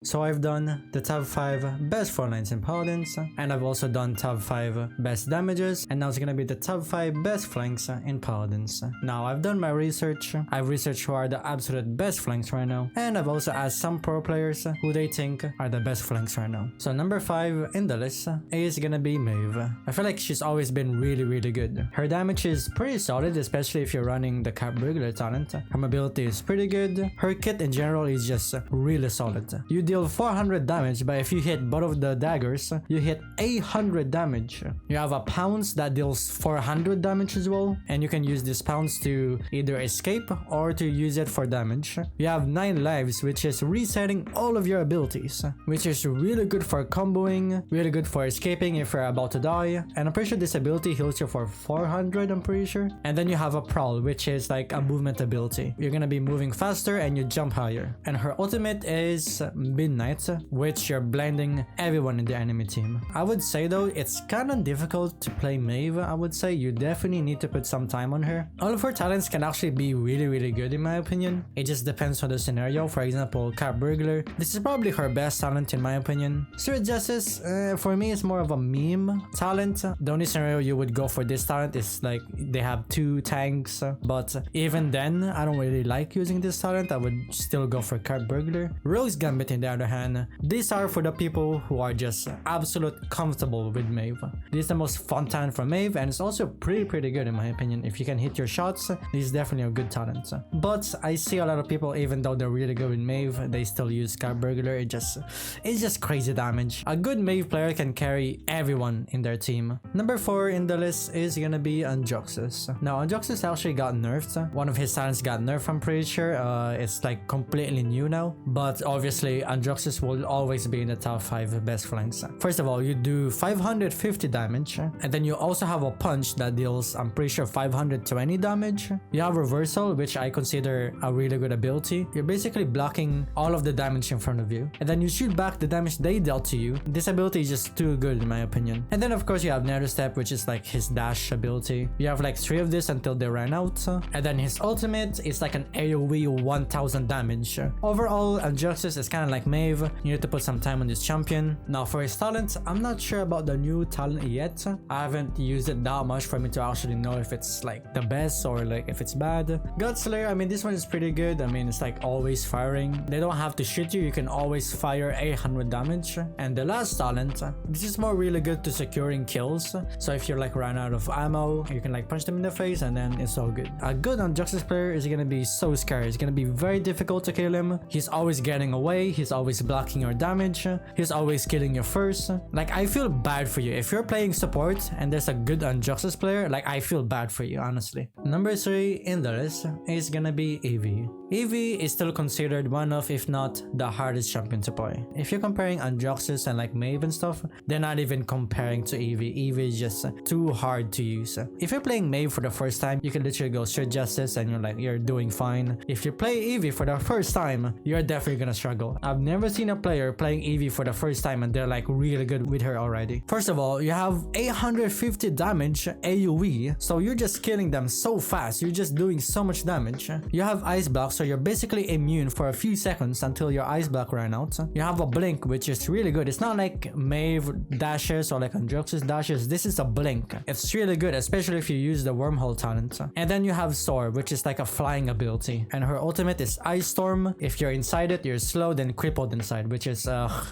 So I've done the top 5 best frontlines in Paladins, and I've also done top 5 best damages, and now it's gonna be the top 5 best flanks in Paladins. Now I've done my research, I've researched who are the absolute best flanks right now, and I've also asked some pro players who they think are the best flanks right now. So number 5 in the list is gonna be Maeve. I feel like she's always been really good. Her damage is pretty solid, especially if you're running the KirbZM talent. Her mobility is pretty good, her kit in general is just really solid. You deal 400 damage, but if you hit both of the daggers, you hit 800 damage. You have a pounce that deals 400 damage as well, and you can use this pounce to either escape or to use it for damage. You have 9 lives, which is resetting all of your abilities, which is really good for comboing, really good for escaping if you're about to die, and I'm pretty sure this ability heals you for 400, I'm pretty sure. And then you have a prowl, which is like a movement ability. You're gonna be moving faster and you jump higher. And her ultimate is Midnight, which you're blinding everyone in the enemy team. I would say though, it's kinda difficult to play Maeve. I would say you definitely need to put some time on her. All of her talents can actually be really good in my opinion. It just depends on the scenario. For example, KirbZM, this is probably her best talent in my opinion. Spirit Justice, for me, is more of a meme talent. The only scenario you would go for this talent is like they have 2 tanks, but even then, I don't really like using this talent. I would still go for KirbZM. Rogue's Gambit, in the other hand, these are for the people who are just absolute comfortable with Maeve. This is the most fun talent for Maeve, and it's also pretty good in my opinion. If you can hit your shots, this is definitely a good talent. But I see a lot of people, even though they're really good with Maeve, they still use KirbZM. It's just crazy damage. A good Maeve player can carry everyone in their team. Number 4 in the list is gonna be Androxus. Now Androxus actually got nerfed. One of his talents got nerfed, I'm pretty sure. It's like completely new now, but obviously Androxus will always be in the top 5 best flanks. First of all, you do 550 damage, and then you also have a punch that deals, I'm pretty sure, 520 damage. You have reversal, which I consider a really good ability. You're basically blocking all of the damage in front of you, and then you shoot back the damage they dealt to you. This ability is just too good in my opinion. And then of course you have Nether Step, which is like his dash ability. You have like 3 of this until they ran out, and then his ultimate is like an AoE 1000 damage. Overall, Androxus is kind of like Maeve. You need to put some time on this champion. Now for his talent, I'm not sure about the new talent yet. I haven't used it that much for me to actually know if it's like the best or like if it's bad. Godslayer, I mean, this one is pretty good. I mean, it's like always firing. They don't have to shoot you. You can always fire 800 damage. And the last talent, this is more really good to securing kills. So if you're like run out of ammo, you can like punch them in the face and then it's all good. A good Androxus player is gonna be so scary. It's gonna be very difficult to kill him. He's always getting away. He's always blocking your damage. He's always killing you first. Like, I feel bad for you. If you're playing support and there's a good Androxus player, like, I feel bad for you, honestly. Number 3 in the list is gonna be Evie. Evie is still considered one of, if not the hardest champion to play. If you're comparing Androxus and like Maeve and stuff, they're not even comparing to Evie. Evie is just too hard to use. If you're playing Maeve for the first time, you can literally go Spirit Justice and you're doing fine. If you play Evie for the first time, you're definitely gonna struggle. I've never seen a player playing Evie for the first time and they're like really good with her already. First of all, you have 850 damage AoE, so you're just killing them so fast. You're just doing so much damage. You have Ice Block, so you're basically immune for a few seconds until your Ice Block ran out. You have a Blink, which is really good. It's not like Maeve dashes or like Androxus dashes. This is a Blink. It's really good, especially if you use the Wormhole talent. And then you have Soar, which is like a flying ability. And her ultimate is Ice Storm. If you're inside it, you're slowed and crippled inside, which is,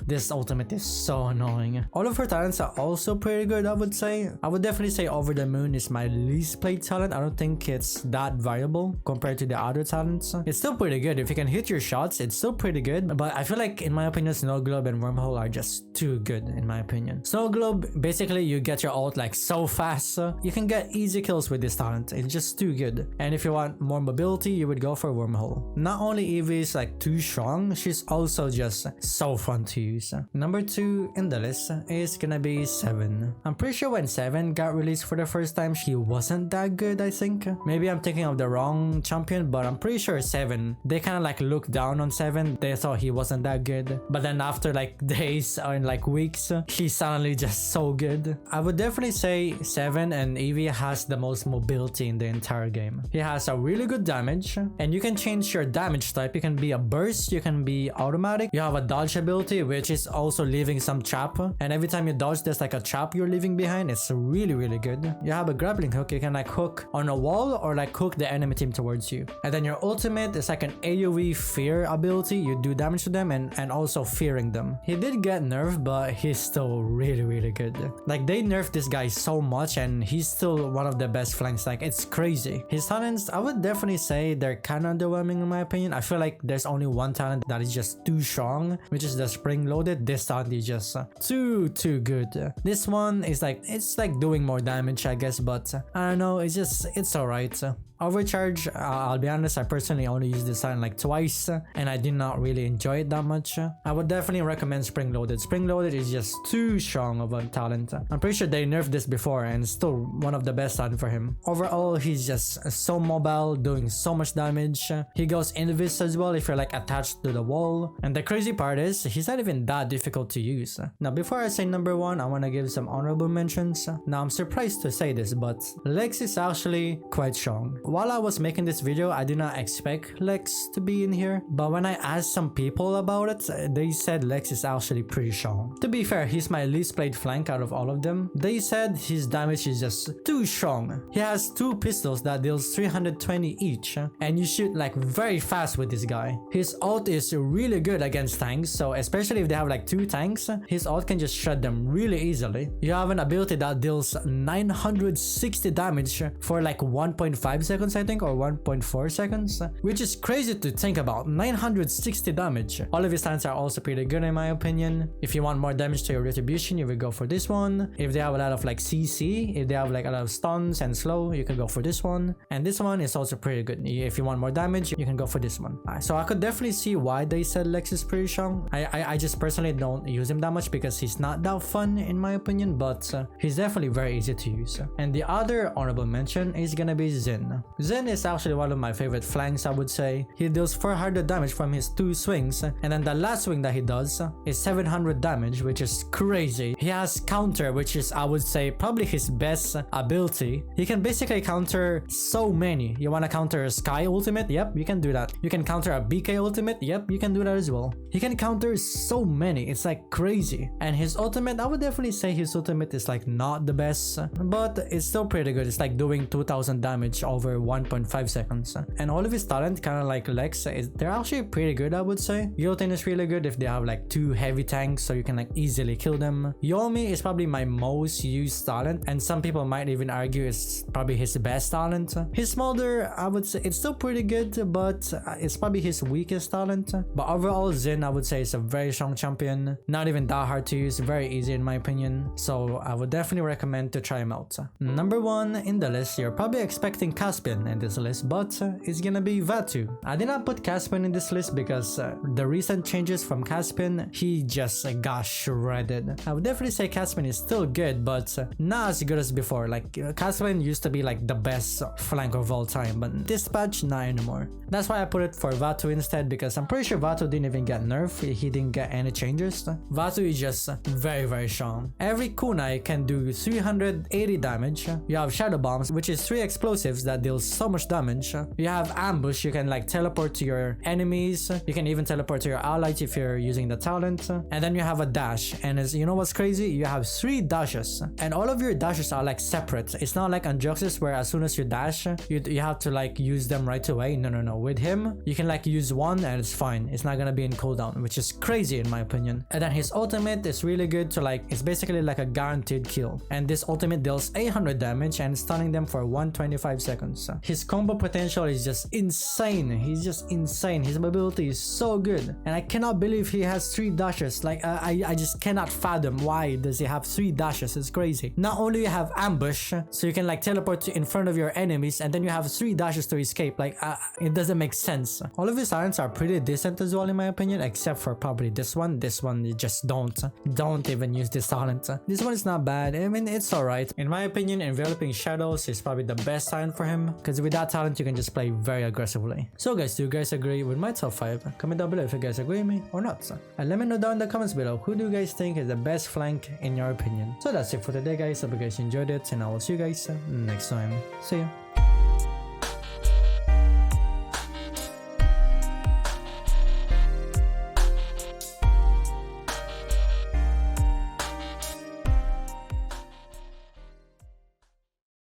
this ultimate is so annoying. All of her talents are also pretty good, I would say. I would definitely say Over the Moon is my least played talent. I don't think it's that variable compared to the other talents. It's still pretty good. If you can hit your shots, it's still pretty good. But I feel like, in my opinion, Snow Globe and Wormhole are just too good, in my opinion. Snow Globe, basically, you get your ult like so fast. You can get easy kills with this talent. It's just too good. And if you want more mobility, you would go for Wormhole. Not only Evie is like too strong, she's also just so fun to use. Number 2 in the list is gonna be 7. I'm pretty sure when 7 got released for the first time, she wasn't that good, I think. Maybe I'm thinking of the wrong champion, but I'm pretty sure 7 7, they kind of like looked down on 7. They thought he wasn't that good, but then after like days or in like weeks, he's suddenly just so good. I would definitely say 7 and Evie has the most mobility in the entire game. He has a really good damage, and you can change your damage type. You can be a burst, you can be automatic, you have a dodge ability, which is also leaving some trap, and every time you dodge there's like a trap you're leaving behind. It's really good. You have a grappling hook. You can like hook on a wall or like hook the enemy team towards you. And then your ultimate is like an AoE fear ability. You do damage to them and also fearing them. He did get nerfed, but he's still really good. Like they nerfed this guy so much and he's still one of the best flanks. Like it's crazy. His talents, I would definitely say they're kind of underwhelming in my opinion. I feel like there's only one talent that is just too strong, which is the spring loaded. This talent is just too good. This one is like, it's like doing more damage I guess, but I don't know, it's alright. Overcharge, I'll be honest, I personally only used this talent like twice and I did not really enjoy it that much. I would definitely recommend Spring Loaded. Spring Loaded is just too strong of a talent. I'm pretty sure they nerfed this before and it's still one of the best talent for him. Overall, he's just so mobile, doing so much damage. He goes invis as well if you're like attached to the wall. And the crazy part is, he's not even that difficult to use. Now before I say number 1, I want to give some honorable mentions. Now I'm surprised to say this, but Lex is actually quite strong. While I was making this video, I did not expect Lex to be in here, but when I asked some people about it, they said Lex is actually pretty strong. To be fair, he's my least played flank out of all of them. They said his damage is just too strong. He has 2 pistols that deals 320 each, and you shoot like very fast with this guy. His ult is really good against tanks, so especially if they have like 2 tanks, his ult can just shred them really easily. You have an ability that deals 960 damage for like 1.5 seconds I think, or 1.4 seconds, which is crazy to think about. 960 damage. All of his talents are also pretty good in my opinion. If you want more damage to your retribution, you will go for this one. If they have a lot of like CC, if they have like a lot of stuns and slow, you can go for this one. And this one is also pretty good. If you want more damage, you can go for this one. So I could definitely see why they said Lex is pretty strong. I just personally don't use him that much because he's not that fun in my opinion, but he's definitely very easy to use. And the other honorable mention is gonna be Xin. Xin is actually one of my favorite flanks, I would say. He deals 400 damage from his 2 swings, and then the last swing that he does is 700 damage, which is crazy. He has counter, which is, I would say, probably his best ability. He can basically counter so many. You want to counter a Sky ultimate? Yep, you can do that. You can counter a BK ultimate? Yep, you can do that as well. He can counter so many. It's like crazy. And his ultimate, I would definitely say his ultimate is like not the best, but it's still pretty good. It's like doing 2000 damage over 1.5 seconds. And all of his talent, kind of like Lex, they're actually pretty good, I would say. Guillotine is really good if they have like 2 heavy tanks, so you can like easily kill them. Yomi is probably my most used talent, and some people might even argue it's probably his best talent. His Smolder, I would say it's still pretty good, but it's probably his weakest talent. But overall, Xin, I would say, is a very strong champion. Not even that hard to use, very easy in my opinion. So I would definitely recommend to try him out. Number 1 in the list, you're probably expecting Caspian in this list, but it's gonna be Vatu. I did not put Caspian in this list because the recent changes from Caspian, he just got shredded. I would definitely say Caspian is still good, but not as good as before. Like Caspian used to be like the best flank of all time, but this patch, not anymore. That's why I put it for Vatu instead, because I'm pretty sure Vatu didn't even get nerfed. He didn't get any changes. Vatu is just very strong. Every kunai can do 380 damage. You have Shadow Bombs, which is 3 explosives that deals so much damage. You have Ambush, you can like teleport to your enemies. You can even teleport to your allies if you're using the talent. And then you have a dash, and as you know what's crazy, you have 3 dashes, and all of your dashes are like separate. It's not like Androxus where as soon as you dash, you have to like use them right away. No. With him, you can like use one and it's fine. It's not gonna be in cooldown, which is crazy in my opinion. And then his ultimate is really good to like, it's basically like a guaranteed kill. And this ultimate deals 800 damage and stunning them for 125 seconds. His combo potential is just insane. He's just insane. His mobility is so good, and I cannot believe he has 3 dashes. Like I just cannot fathom why does he have 3 dashes. It's crazy. Not only you have ambush, so you can like teleport to in front of your enemies, and then you have 3 dashes to escape. Like it doesn't make sense. All of his talents are pretty decent as well in my opinion, except for probably this one. This one you just don't even use this talent. This one is not bad. I mean, it's alright. In my opinion, enveloping shadows is probably the best talent for him. time, because with that talent you can just play very aggressively. So guys, do you guys agree with my top 5? Comment down below if you guys agree with me or not. And let me know down in the comments below, who do you guys think is the best flank in your opinion? So that's it for today guys, hope you guys enjoyed it, and I will see you guys next time. See ya.